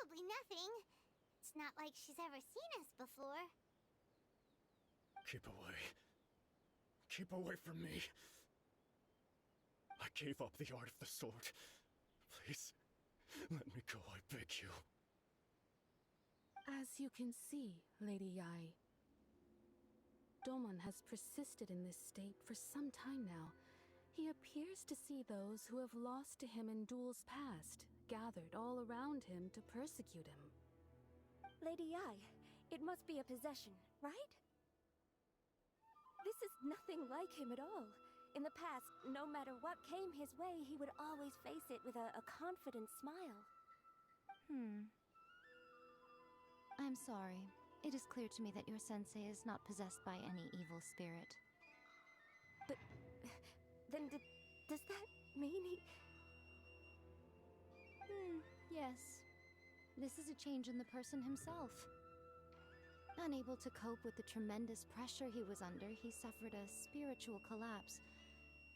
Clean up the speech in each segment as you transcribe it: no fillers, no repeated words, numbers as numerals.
probably nothing. It's not like she's ever seen us before. Keep away. Keep away from me. I gave up the art of the sword. Please, let me go, I beg you. As you can see, Lady Yai, Domon has persisted in this state for some time now. He appears to see those who have lost to him in duels past, gathered all around him to persecute him. Lady Yai, it must be a possession, right? This is nothing like him at all. In the past, no matter what came his way, he would always face it with a confident smile. I'm sorry. It is clear to me that your sensei is not possessed by any evil spirit. But then does that mean he... Yes. This is a change in the person himself. Unable to cope with the tremendous pressure he was under, he suffered a spiritual collapse.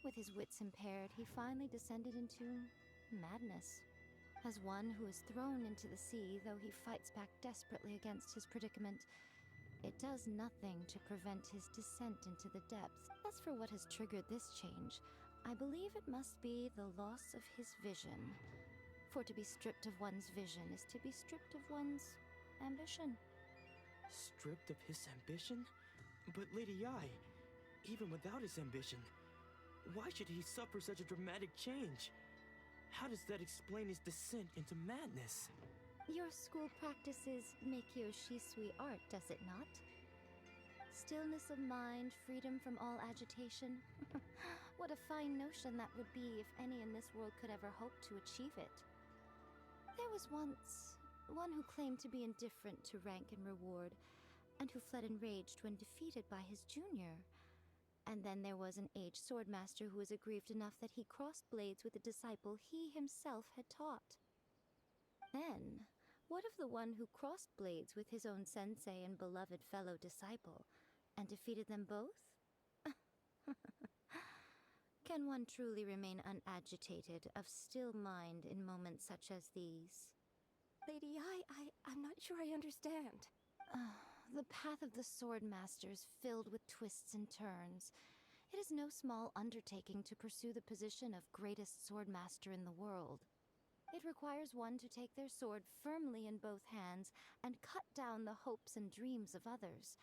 With his wits impaired, he finally descended into madness. As one who is thrown into the sea, though he fights back desperately against his predicament, it does nothing to prevent his descent into the depths. As for what has triggered this change, I believe it must be the loss of his vision. For to be stripped of one's vision is to be stripped of one's ambition. Stripped of his ambition? But Lady Yai, even without his ambition, why should he suffer such a dramatic change? How does that explain his descent into madness? Your school practices Meikyo Shisui art, does it not? Stillness of mind, freedom from all agitation. What a fine notion that would be if any in this world could ever hope to achieve it. There was once one who claimed to be indifferent to rank and reward, and who fled enraged when defeated by his junior. And then there was an aged swordmaster who was aggrieved enough that he crossed blades with a disciple he himself had taught. Then, what of the one who crossed blades with his own sensei and beloved fellow disciple, and defeated them both? Can one truly remain unagitated, of still mind in moments such as these? Lady Yai, I'm not sure I understand. The path of the Swordmaster is filled with twists and turns. It is no small undertaking to pursue the position of greatest Swordmaster in the world. It requires one to take their sword firmly in both hands and cut down the hopes and dreams of others,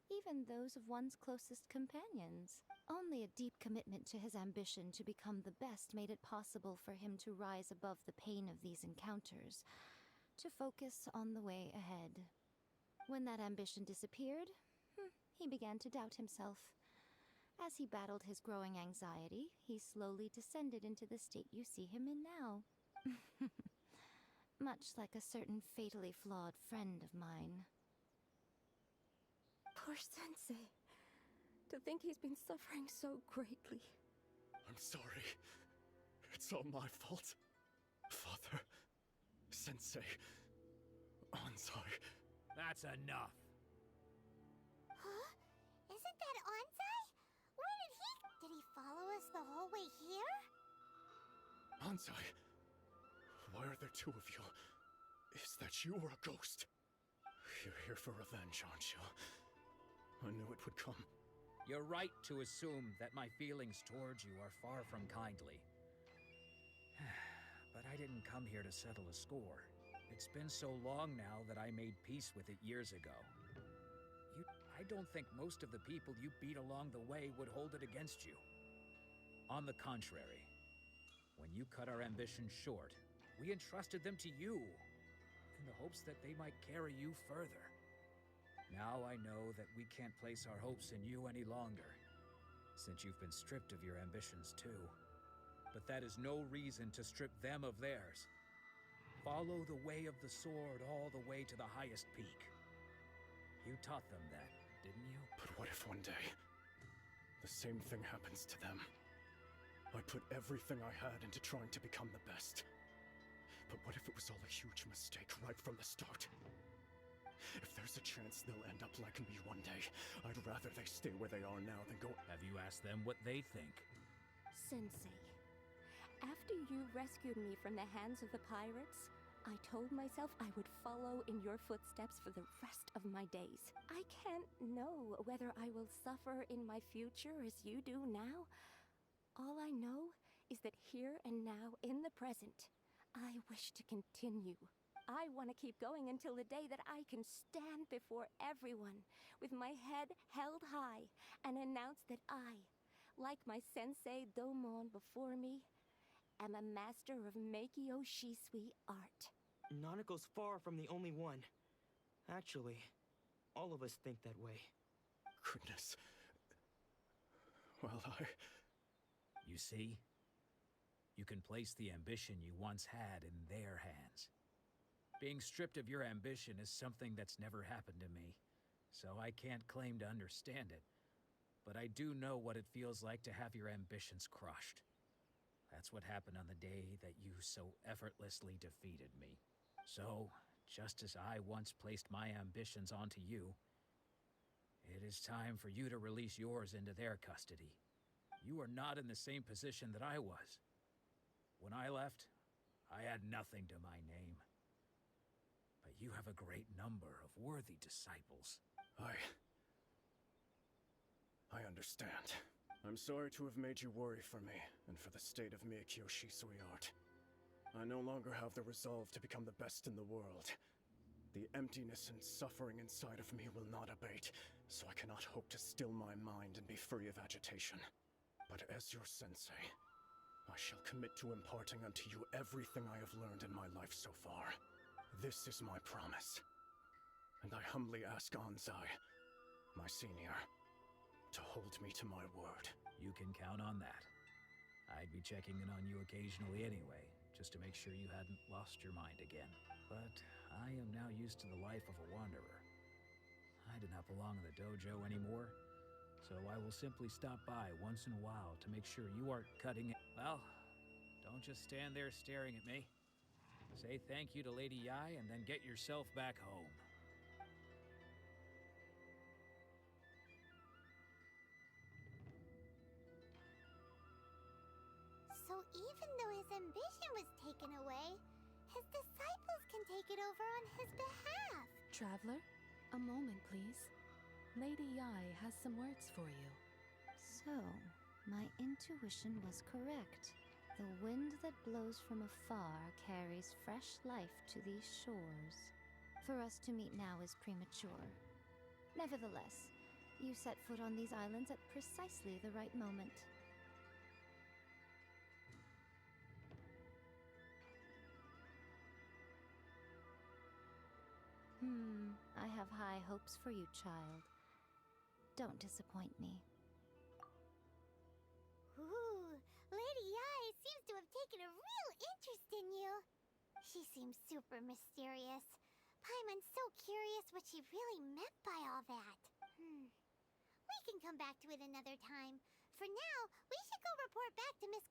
even those of one's closest companions. Only a deep commitment to his ambition to become the best made it possible for him to rise above the pain of these encounters, to focus on the way ahead. When that ambition disappeared, he began to doubt himself. As he battled his growing anxiety, he slowly descended into the state you see him in now. Much like a certain fatally flawed friend of mine. Poor Sensei. To think he's been suffering so greatly. I'm sorry. It's all my fault. Father, Sensei, Ansai. That's enough. Huh? Isn't that Ansai? Where did he follow us the whole way here? Ansai, why are there two of you? Is that you or a ghost? You're here for revenge, aren't you? I knew it would come. You're right to assume that my feelings towards you are far from kindly. But I didn't come here to settle a score. It's been so long now that I made peace with it years ago. I don't think most of the people you beat along the way would hold it against you. On the contrary, when you cut our ambitions short, we entrusted them to you, in the hopes that they might carry you further. Now I know that we can't place our hopes in you any longer, since you've been stripped of your ambitions too. But that is no reason to strip them of theirs. Follow the way of the sword all the way to the highest peak. You taught them that, didn't you? But what if one day, the same thing happens to them? I put everything I had into trying to become the best. But what if it was all a huge mistake right from the start? If there's a chance they'll end up like me one day, I'd rather they stay where they are now than go... Have you asked them what they think? Sensei, after you rescued me from the hands of the pirates, I told myself I would follow in your footsteps for the rest of my days. I can't know whether I will suffer in my future as you do now. All I know is that here and now, in the present, I wish to continue. I want to keep going until the day that I can stand before everyone with my head held high and announce that I, like my sensei Domon before me, am a master of Meikyo Shisui art. Nanako's far from the only one. Actually, all of us think that way. Goodness. Well, You see? You can place the ambition you once had in their hands. Being stripped of your ambition is something that's never happened to me, so I can't claim to understand it. But I do know what it feels like to have your ambitions crushed. That's what happened on the day that you so effortlessly defeated me. So, just as I once placed my ambitions onto you, it is time for you to release yours into their custody. You are not in the same position that I was. When I left, I had nothing to my name. But you have a great number of worthy disciples. I understand. I'm sorry to have made you worry for me, and for the state of Meikyo Shisui art. I no longer have the resolve to become the best in the world. The emptiness and suffering inside of me will not abate, so I cannot hope to still my mind and be free of agitation. But as your sensei, I shall commit to imparting unto you everything I have learned in my life so far. This is my promise. And I humbly ask Anzai, my senior, to hold me to my word. You can count on that. I'd be checking in on you occasionally anyway, just to make sure you hadn't lost your mind again. But I am now used to the life of a wanderer. I do not belong in the dojo anymore, so I will simply stop by once in a while to make sure you aren't cutting it. Well, don't just stand there staring at me. Say thank you to Lady Yai and then get yourself back home. So even though his ambition was taken away, his disciples can take it over on his behalf. Traveler, a moment, please. Lady Yai has some words for you. So, my intuition was correct. The wind that blows from afar carries fresh life to these shores. For us to meet now is premature. Nevertheless, you set foot on these islands at precisely the right moment. I have high hopes for you, child. Don't disappoint me. Ooh, Lady Yai seems to have taken a real interest in you. She seems super mysterious. Paimon's so curious what she really meant by all that. We can come back to it another time. For now, we should go report back to Miss